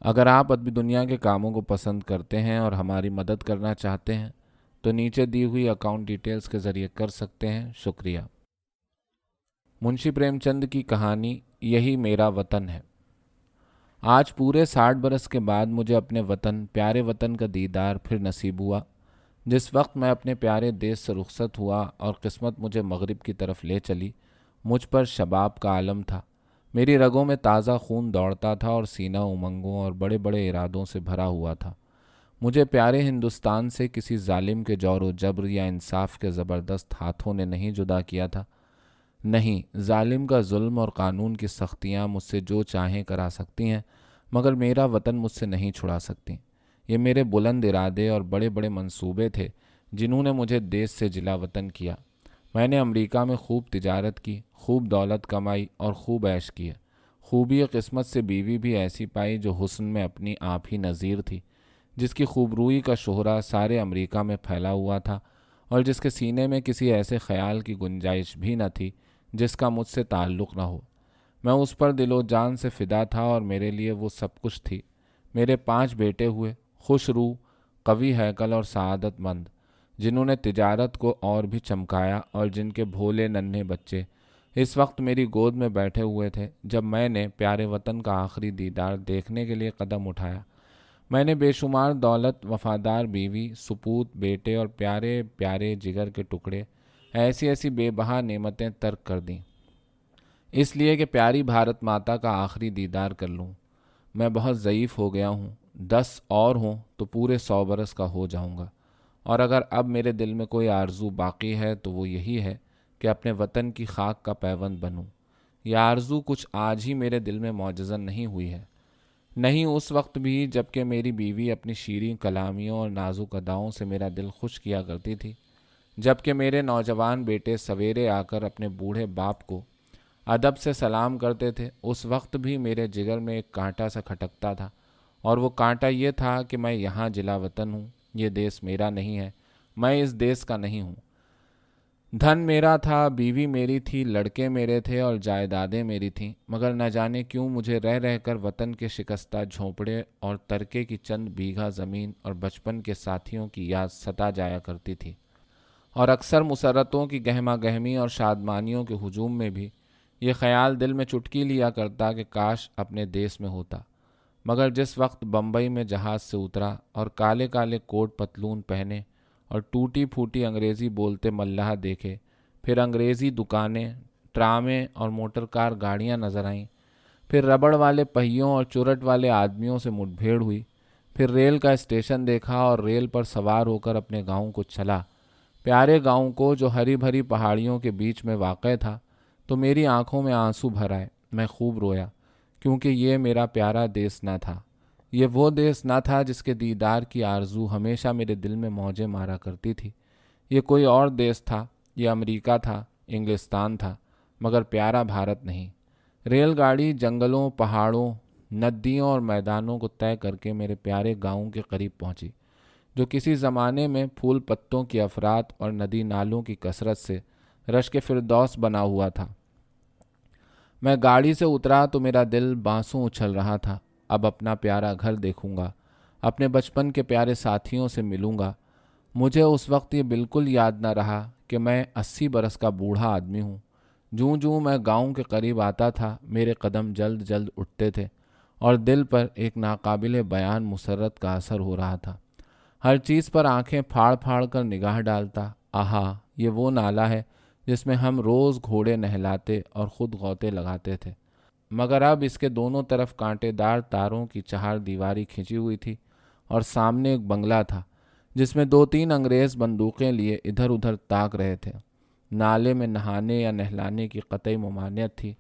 اگر آپ ادبی دنیا کے کاموں کو پسند کرتے ہیں اور ہماری مدد کرنا چاہتے ہیں تو نیچے دی ہوئی اکاؤنٹ ڈیٹیلز کے ذریعے کر سکتے ہیں۔ شکریہ۔ منشی پریم چند کی کہانی یہی میرا وطن ہے۔ آج پورے 60 برس کے بعد مجھے اپنے وطن، پیارے وطن کا دیدار پھر نصیب ہوا۔ جس وقت میں اپنے پیارے دیش سے رخصت ہوا اور قسمت مجھے مغرب کی طرف لے چلی، مجھ پر شباب کا عالم تھا۔ میری رگوں میں تازہ خون دوڑتا تھا اور سینہ امنگوں اور بڑے بڑے ارادوں سے بھرا ہوا تھا۔ مجھے پیارے ہندوستان سے کسی ظالم کے جور و جبر یا انصاف کے زبردست ہاتھوں نے نہیں جدا کیا تھا۔ نہیں، ظالم کا ظلم اور قانون کی سختیاں مجھ سے جو چاہیں کرا سکتی ہیں، مگر میرا وطن مجھ سے نہیں چھڑا سکتی۔ یہ میرے بلند ارادے اور بڑے بڑے منصوبے تھے جنہوں نے مجھے دیش سے جلا وطن کیا۔ میں نے امریکہ میں خوب تجارت کی، خوب دولت کمائی اور خوب عیش کیے۔ خوبی قسمت سے بیوی بھی ایسی پائی جو حسن میں اپنی آپ ہی نظیر تھی، جس کی خوبروئی کا شہرہ سارے امریکہ میں پھیلا ہوا تھا اور جس کے سینے میں کسی ایسے خیال کی گنجائش بھی نہ تھی جس کا مجھ سے تعلق نہ ہو۔ میں اس پر دل و جان سے فدا تھا اور میرے لیے وہ سب کچھ تھی۔ میرے 5 بیٹے ہوئے، خوش روح، قوی ہیکل اور سعادت مند، جنہوں نے تجارت کو اور بھی چمکایا اور جن کے بھولے ننھے بچے اس وقت میری گود میں بیٹھے ہوئے تھے جب میں نے پیارے وطن کا آخری دیدار دیکھنے کے لیے قدم اٹھایا۔ میں نے بے شمار دولت، وفادار بیوی، سپوت بیٹے اور پیارے پیارے جگر کے ٹکڑے، ایسی ایسی بے بہا نعمتیں ترک کر دیں، اس لیے کہ پیاری بھارت ماتا کا آخری دیدار کر لوں۔ میں بہت ضعیف ہو گیا ہوں، 10 اور ہوں تو پورے 100 برس کا ہو جاؤں گا، اور اگر اب میرے دل میں کوئی آرزو باقی ہے تو وہ یہی ہے کہ اپنے وطن کی خاک کا پیوند بنوں۔ یہ آرزو کچھ آج ہی میرے دل میں معجزن نہیں ہوئی ہے، نہیں اس وقت بھی جب کہ میری بیوی اپنی شیریں کلامیوں اور نازک اداؤں سے میرا دل خوش کیا کرتی تھی، جب کہ میرے نوجوان بیٹے سویرے آ کر اپنے بوڑھے باپ کو ادب سے سلام کرتے تھے، اس وقت بھی میرے جگر میں ایک کانٹا سا کھٹکتا تھا، اور وہ کانٹا یہ تھا کہ میں یہاں جلا وطن ہوں، یہ دیس میرا نہیں ہے، میں اس دیس کا نہیں ہوں۔ دھن میرا تھا، بیوی میری تھی، لڑکے میرے تھے اور جائیدادیں میری تھیں، مگر نہ جانے کیوں مجھے رہ رہ کر وطن کے شکستہ جھونپڑے اور ترکے کی چند بیگھہ زمین اور بچپن کے ساتھیوں کی یاد ستا جایا کرتی تھی، اور اکثر مسرتوں کی گہما گہمی اور شادمانیوں کے ہجوم میں بھی یہ خیال دل میں چٹکی لیا کرتا کہ کاش اپنے دیس میں ہوتا۔ مگر جس وقت بمبئی میں جہاز سے اترا اور کالے کالے کوٹ پتلون پہنے اور ٹوٹی پھوٹی انگریزی بولتے ملاح دیکھے، پھر انگریزی دکانیں، ٹرامیں اور موٹر کار گاڑیاں نظر آئیں، پھر ربڑ والے پہیوں اور چرٹ والے آدمیوں سے مٹ بھیڑ ہوئی، پھر ریل کا اسٹیشن دیکھا اور ریل پر سوار ہو کر اپنے گاؤں کو چلا، پیارے گاؤں کو جو ہری بھری پہاڑیوں کے بیچ میں واقع تھا، تو میری آنکھوں میں آنسو بھر آئے۔ میں خوب رویا، کیونکہ یہ میرا پیارا دیس نہ تھا، یہ وہ دیس نہ تھا جس کے دیدار کی آرزو ہمیشہ میرے دل میں موجیں مارا کرتی تھی۔ یہ کوئی اور دیس تھا، یہ امریکہ تھا، انگلستان تھا، مگر پیارا بھارت نہیں۔ ریل گاڑی جنگلوں، پہاڑوں، ندیوں اور میدانوں کو طے کر کے میرے پیارے گاؤں کے قریب پہنچی، جو کسی زمانے میں پھول پتوں کی افراد اور ندی نالوں کی کثرت سے رشک فردوس بنا ہوا تھا۔ میں گاڑی سے اترا تو میرا دل بانسوں اچھل رہا تھا۔ اب اپنا پیارا گھر دیکھوں گا، اپنے بچپن کے پیارے ساتھیوں سے ملوں گا۔ مجھے اس وقت یہ بالکل یاد نہ رہا کہ میں 80 برس کا بوڑھا آدمی ہوں۔ جوں جوں میں گاؤں کے قریب آتا تھا، میرے قدم جلد جلد اٹھتے تھے اور دل پر ایک ناقابل بیان مسرت کا اثر ہو رہا تھا۔ ہر چیز پر آنکھیں پھاڑ پھاڑ کر نگاہ ڈالتا۔ آہا، یہ وہ نالا ہے جس میں ہم روز گھوڑے نہلاتے اور خود غوطے لگاتے تھے، مگر اب اس کے دونوں طرف کانٹے دار تاروں کی چہار دیواری کھنچی ہوئی تھی اور سامنے ایک بنگلہ تھا جس میں 2-3 انگریز بندوقیں لیے ادھر ادھر تاک رہے تھے۔ نالے میں نہانے یا نہلانے کی قطعی ممانعت تھی۔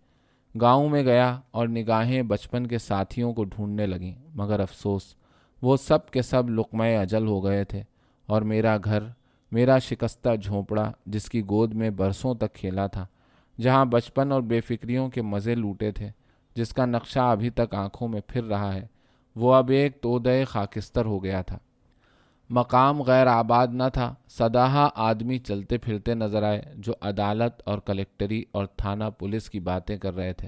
گاؤں میں گیا اور نگاہیں بچپن کے ساتھیوں کو ڈھونڈنے لگیں، مگر افسوس وہ سب کے سب لقمہ اجل ہو گئے تھے، اور میرا گھر، میرا شکستہ جھونپڑا جس کی گود میں برسوں تک کھیلا تھا، جہاں بچپن اور بے فکریوں کے مزے لوٹے تھے، جس کا نقشہ ابھی تک آنکھوں میں پھر رہا ہے، وہ اب ایک تودہ خاکستر ہو گیا تھا۔ مقام غیر آباد نہ تھا، سداہا آدمی چلتے پھرتے نظر آئے جو عدالت اور کلکٹری اور تھانہ پولیس کی باتیں کر رہے تھے۔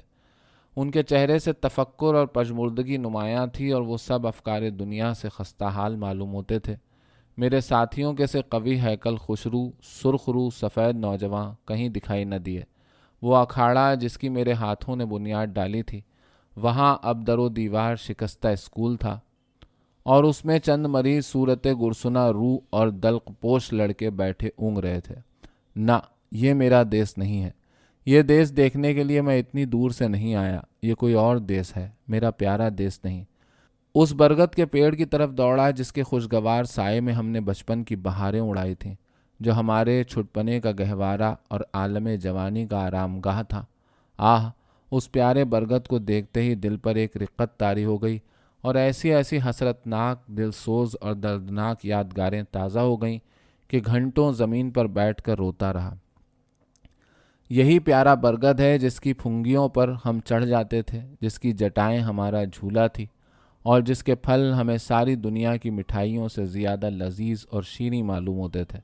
ان کے چہرے سے تفکر اور پژمردگی نمایاں تھی اور وہ سب افکار دنیا سے خستہ حال معلوم ہوتے تھے۔ میرے ساتھیوں کے سے قوی ہیکل، خوشرو، سرخ رو، سفید نوجواں کہیں دکھائی نہ دیے۔ وہ اکھاڑا جس کی میرے ہاتھوں نے بنیاد ڈالی تھی، وہاں اب در و دیوار شکستہ اسکول تھا، اور اس میں چند مریض صورت گرسنا روح اور دلق پوش لڑکے بیٹھے اونگ رہے تھے۔ نہ، یہ میرا دیس نہیں ہے۔ یہ دیس دیکھنے کے لیے میں اتنی دور سے نہیں آیا۔ یہ کوئی اور دیس ہے، میرا پیارا دیس نہیں۔ اس برگد کے پیڑ کی طرف دوڑا جس کے خوشگوار سائے میں ہم نے بچپن کی بہاریں اڑائی تھیں، جو ہمارے چھٹپنے کا گہوارہ اور عالم جوانی کا آرام گاہ تھا۔ آہ، اس پیارے برگد کو دیکھتے ہی دل پر ایک رقت طاری ہو گئی، اور ایسی ایسی حسرتناک، دل سوز اور دردناک یادگاریں تازہ ہو گئیں کہ گھنٹوں زمین پر بیٹھ کر روتا رہا۔ یہی پیارا برگد ہے جس کی پھنگیوں پر ہم چڑھ جاتے تھے، جس کی جٹائیں ہمارا جھولا تھی، اور جس کے پھل ہمیں ساری دنیا کی مٹھائیوں سے زیادہ لذیذ اور شیریں معلوم ہوتے تھے۔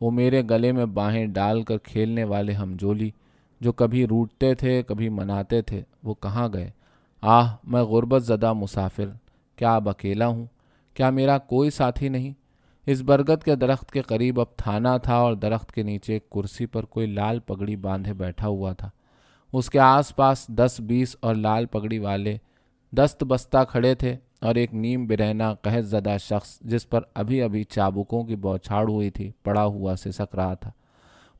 وہ میرے گلے میں باہیں ڈال کر کھیلنے والے ہمجولی، جو کبھی روٹتے تھے کبھی مناتے تھے، وہ کہاں گئے؟ آہ، میں غربت زدہ مسافر، کیا اب اکیلا ہوں؟ کیا میرا کوئی ساتھی نہیں؟ اس برگد کے درخت کے قریب اب تھانہ تھا، اور درخت کے نیچے ایک کرسی پر کوئی لال پگڑی باندھے بیٹھا ہوا تھا۔ اس کے آس پاس 10-20 اور لال پگڑی والے دست بستہ کھڑے تھے، اور ایک نیم برہنہ قحط زدہ شخص جس پر ابھی ابھی چابکوں کی بوچھاڑ ہوئی تھی پڑا ہوا سسک رہا تھا۔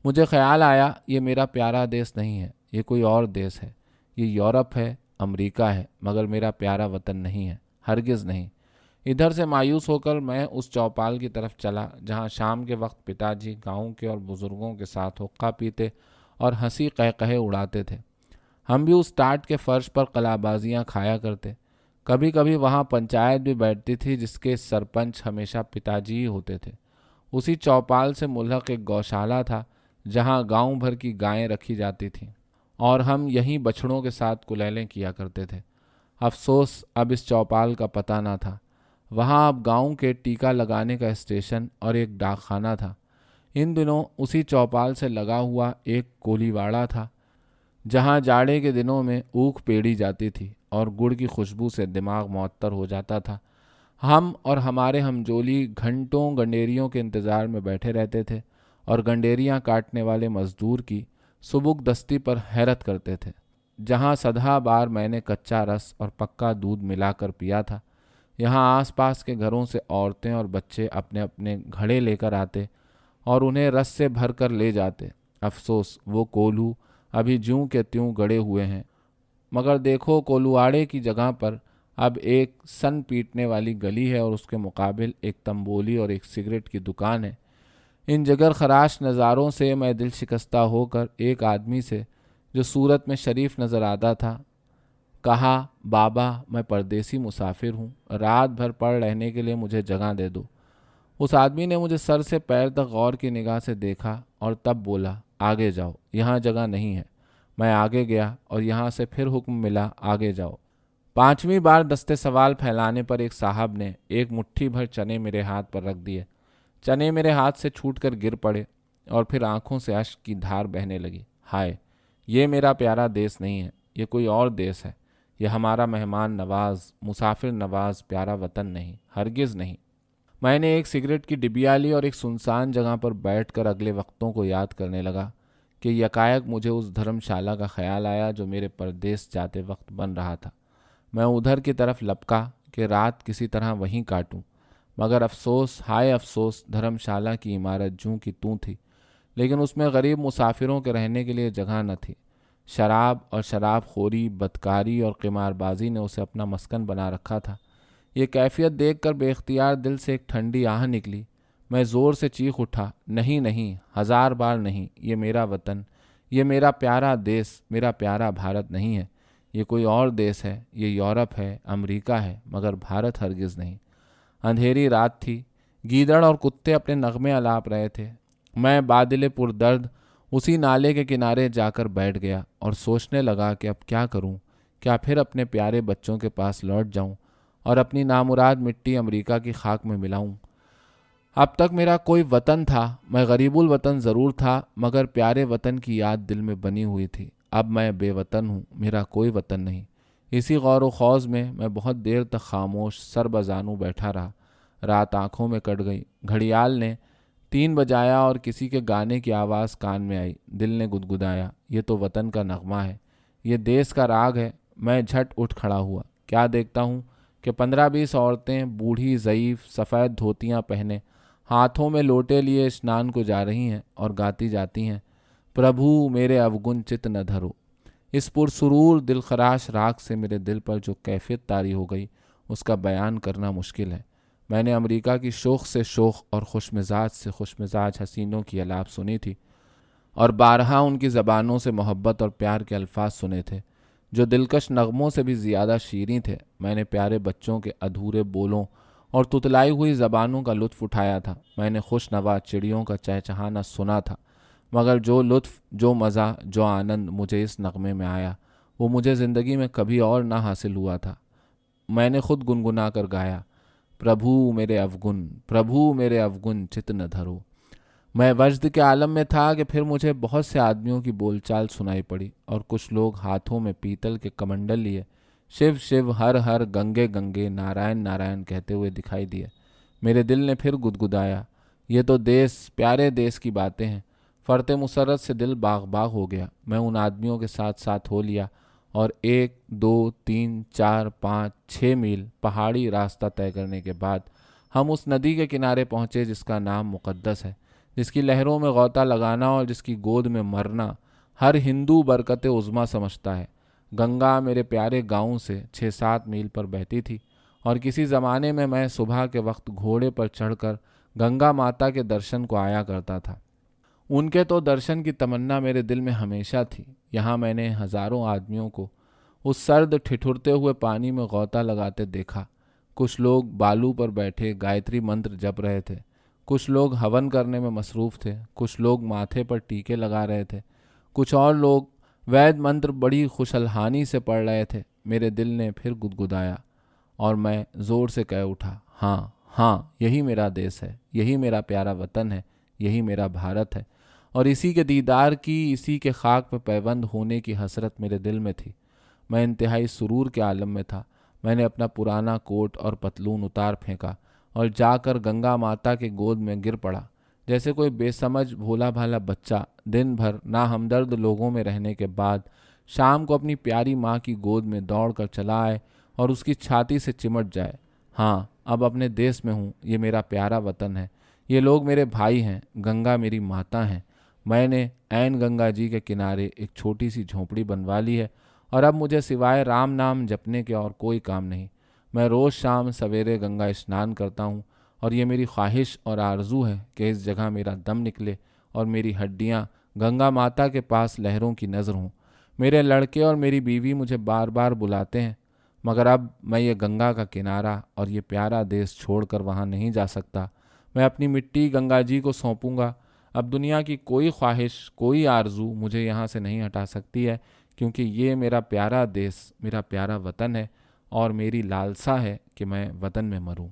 مجھے خیال آیا، یہ میرا پیارا دیس نہیں ہے، یہ کوئی اور دیس ہے۔ یہ یورپ ہے، امریکہ ہے، مگر میرا پیارا وطن نہیں ہے، ہرگز نہیں۔ ادھر سے مایوس ہو کر میں اس چوپال کی طرف چلا جہاں شام کے وقت پتا جی گاؤں کے اور بزرگوں کے ساتھ حقہ پیتے اور ہنسی قہقہے اڑاتے تھے۔ ہم بھی اس ٹاٹ کے فرش پر قلع بازیاں کھایا کرتے۔ کبھی کبھی وہاں پنچایت بھی بیٹھتی تھی جس کے سرپنچ ہمیشہ پتا جی ہی ہوتے تھے۔ اسی چوپال سے ملحق ایک گوشالہ تھا جہاں گاؤں بھر کی گائیں رکھی جاتی تھیں، اور ہم یہیں بچھڑوں کے ساتھ کلیلیں کیا کرتے تھے۔ افسوس اب اس چوپال کا پتہ نہ تھا۔ وہاں اب گاؤں کے ٹیکہ لگانے کا اسٹیشن اور ایک ڈاک خانہ تھا۔ ان دنوں اسی چوپال سے لگا ہوا ایک کولی واڑا تھا جہاں جاڑے کے دنوں میں اوکھ پیڑی جاتی تھی اور گڑ کی خوشبو سے دماغ معطر ہو جاتا تھا۔ ہم اور ہمارے ہمجولی گھنٹوں گنڈیریوں کے انتظار میں بیٹھے رہتے تھے اور گنڈیریاں کاٹنے والے مزدور کی سبک دستی پر حیرت کرتے تھے۔ جہاں سدھا بار میں نے کچا رس اور پکا دودھ ملا کر پیا تھا، یہاں آس پاس کے گھروں سے عورتیں اور بچے اپنے اپنے گھڑے لے کر آتے اور انہیں رس سے بھر کر لے جاتے۔ افسوس وہ کولو ابھی جوں کے تیوں گڑے ہوئے ہیں، مگر دیکھو کولواڑے کی جگہ پر اب ایک سن پیٹنے والی گلی ہے اور اس کے مقابل ایک تنبولی اور ایک سگریٹ کی دکان ہے۔ ان جگر خراش نظاروں سے میں دل شکستہ ہو کر ایک آدمی سے جو صورت میں شریف نظر آتا تھا کہا، بابا میں پردیسی مسافر ہوں، رات بھر پڑ رہنے کے لیے مجھے جگہ دے دو۔ اس آدمی نے مجھے سر سے پیر تک غور کی نگاہ سے دیکھا اور تب بولا، آگے جاؤ، یہاں جگہ نہیں ہے۔ میں آگے گیا اور یہاں سے پھر حکم ملا، آگے جاؤ۔ 5ویں بار دستے سوال پھیلانے پر ایک صاحب نے ایک مٹھی بھر چنے میرے ہاتھ پر رکھ دیے۔ چنے میرے ہاتھ سے چھوٹ کر گر پڑے اور پھر آنکھوں سے اشک کی دھار بہنے لگی۔ ہائے، یہ میرا پیارا دیس نہیں ہے، یہ کوئی اور دیس ہے۔ یہ ہمارا مہمان نواز، مسافر نواز پیارا وطن نہیں، ہرگز نہیں۔ میں نے ایک سگریٹ کی ڈبیا لی اور ایک سنسان جگہ پر بیٹھ کر اگلے وقتوں کو یاد کرنے لگا کہ یکایک مجھے اس دھرم شالہ کا خیال آیا جو میرے پردیس جاتے وقت بن رہا تھا۔ میں ادھر کی طرف لپکا کہ رات کسی طرح وہیں کاٹوں، مگر افسوس، ہائے افسوس، دھرم شالہ کی عمارت جوں کی توں تھی، لیکن اس میں غریب مسافروں کے رہنے کے لیے جگہ نہ تھی۔ شراب اور شراب خوری، بدکاری اور قمار بازی نے اسے اپنا مسکن بنا رکھا تھا۔ یہ کیفیت دیکھ کر بے اختیار دل سے ایک ٹھنڈی آہ نکلی۔ میں زور سے چیخ اٹھا، نہیں نہیں، 1000 بار نہیں، یہ میرا وطن، یہ میرا پیارا دیس، میرا پیارا بھارت نہیں ہے۔ یہ کوئی اور دیس ہے، یہ یورپ ہے، امریکہ ہے، مگر بھارت ہرگز نہیں۔ اندھیری رات تھی، گیدڑ اور کتے اپنے نغمے الاپ رہے تھے۔ میں بادل پر درد اسی نالے کے کنارے جا کر بیٹھ گیا اور سوچنے لگا کہ اب کیا کروں، کیا پھر اپنے پیارے بچوں کے پاس لوٹ جاؤں اور اپنی نامراد مٹی امریکہ کی خاک میں ملاؤں۔ اب تک میرا کوئی وطن تھا، میں غریب الوطن ضرور تھا، مگر پیارے وطن کی یاد دل میں بنی ہوئی تھی۔ اب میں بے وطن ہوں، میرا کوئی وطن نہیں۔ اسی غور و خوض میں میں بہت دیر تک خاموش سر بزانو بیٹھا رہا۔ رات آنکھوں میں کٹ گئی۔ گھڑیال نے 3 بجایا اور کسی کے گانے کی آواز کان میں آئی۔ دل نے گدگدایا، یہ تو وطن کا نغمہ ہے، یہ دیس کا راگ ہے۔ میں جھٹ اٹھ کھڑا ہوا۔ کیا دیکھتا ہوں کہ 15-20 عورتیں بوڑھی ضعیف سفید دھوتیاں پہنے ہاتھوں میں لوٹے لیے اسنان کو جا رہی ہیں اور گاتی جاتی ہیں، پربھو میرے اوگن چت نہ دھرو۔ اس پرسرور دل خراش راگ سے میرے دل پر جو کیفیت طاری ہو گئی اس کا بیان کرنا مشکل ہے۔ میں نے امریکہ کی شوخ سے شوخ اور خوش مزاج سے خوش مزاج حسینوں کی الاپ سنی تھی، اور بارہا ان کی زبانوں سے محبت اور پیار کے الفاظ سنے تھے جو دلکش نغموں سے بھی زیادہ شیریں تھے۔ میں نے پیارے بچوں کے ادھورے بولوں اور تتلائی ہوئی زبانوں کا لطف اٹھایا تھا۔ میں نے خوش نوا چڑیوں کا چہچہانا سنا تھا، مگر جو لطف، جو مزہ، جو آنند مجھے اس نغمے میں آیا وہ مجھے زندگی میں کبھی اور نہ حاصل ہوا تھا۔ میں نے خود گنگنا کر گایا، پربھو میرے اوگن، پربھو میرے اوگن چت نہ دھرو۔ میں وجد کے عالم میں تھا کہ پھر مجھے بہت سے آدمیوں کی بول چال سنائی پڑی، اور کچھ لوگ ہاتھوں میں پیتل کے کمنڈل لیے شیو شیو ہر ہر گنگے گنگے نارائن نارائن کہتے ہوئے دکھائی دیے۔ میرے دل نے پھر گدگدایا، یہ تو دیس، پیارے دیس کی باتیں ہیں۔ فرط مسرت سے دل باغ باغ ہو گیا۔ میں ان آدمیوں کے ساتھ ساتھ ہو لیا اور 1 2 3 4 5 6 میل پہاڑی راستہ طے کرنے کے بعد ہم اس ندی کے کنارے پہنچے جس کا نام مقدس ہے، جس کی لہروں میں غوطہ لگانا اور جس کی گود میں مرنا ہر ہندو برکت عظمیٰ سمجھتا ہے۔ گنگا میرے پیارے گاؤں سے 6-7 میل پر بہتی تھی، اور کسی زمانے میں میں صبح کے وقت گھوڑے پر چڑھ کر گنگا ماتا کے درشن کو آیا کرتا تھا۔ ان کے تو درشن کی تمنا میرے دل میں ہمیشہ تھی۔ یہاں میں نے ہزاروں آدمیوں کو اس سرد ٹھٹھرتے ہوئے پانی میں غوطہ لگاتے دیکھا۔ کچھ لوگ بالو پر بیٹھے گایتری منتر جپ رہے تھے، کچھ لوگ ہون کرنے میں مصروف تھے، کچھ لوگ ماتھے پر ٹیکے لگا رہے تھے، کچھ اور لوگ وید منتر بڑی خوشالحانی سے پڑھ رہے تھے۔ میرے دل نے پھر گدگدایا اور میں زور سے کہہ اٹھا، ہاں ہاں، یہی میرا دیس ہے، یہی میرا پیارا وطن ہے، یہی میرا بھارت ہے، اور اسی کے دیدار کی، اسی کے خاک پہ پیوند ہونے کی حسرت میرے دل میں تھی۔ میں انتہائی سرور کے عالم میں تھا۔ میں نے اپنا پرانا کوٹ اور پتلون اتار پھینکا اور جا کر گنگا ماتا کے گود میں گر پڑا، جیسے کوئی بے سمجھ بھولا بھالا بچہ دن بھر ناہمدرد لوگوں میں رہنے کے بعد شام کو اپنی پیاری ماں کی گود میں دوڑ کر چلا آئے اور اس کی چھاتی سے چمٹ جائے۔ ہاں، اب اپنے دیس میں ہوں، یہ میرا پیارا وطن ہے، یہ لوگ میرے بھائی ہیں، گنگا میری ماتا ہیں۔ میں نے عین گنگا جی کے کنارے ایک چھوٹی سی جھونپڑی بنوا لی ہے، اور اب مجھے سوائے رام نام جپنے کے اور کوئی کام نہیں۔ میں روز شام سویرے گنگا اسنان کرتا ہوں، اور یہ میری خواہش اور آرزو ہے کہ اس جگہ میرا دم نکلے اور میری ہڈیاں گنگا ماتا کے پاس لہروں کی نظر ہوں۔ میرے لڑکے اور میری بیوی مجھے بار بار بلاتے ہیں، مگر اب میں یہ گنگا کا کنارہ اور یہ پیارا دیس چھوڑ کر وہاں نہیں جا سکتا۔ میں اپنی مٹی گنگا جی کو سونپوں گا۔ اب دنیا کی کوئی خواہش، کوئی آرزو مجھے یہاں سے نہیں ہٹا سکتی ہے، کیونکہ یہ میرا پیارا دیس، میرا پیارا وطن ہے، اور میری لالسا ہے کہ میں وطن میں مروں۔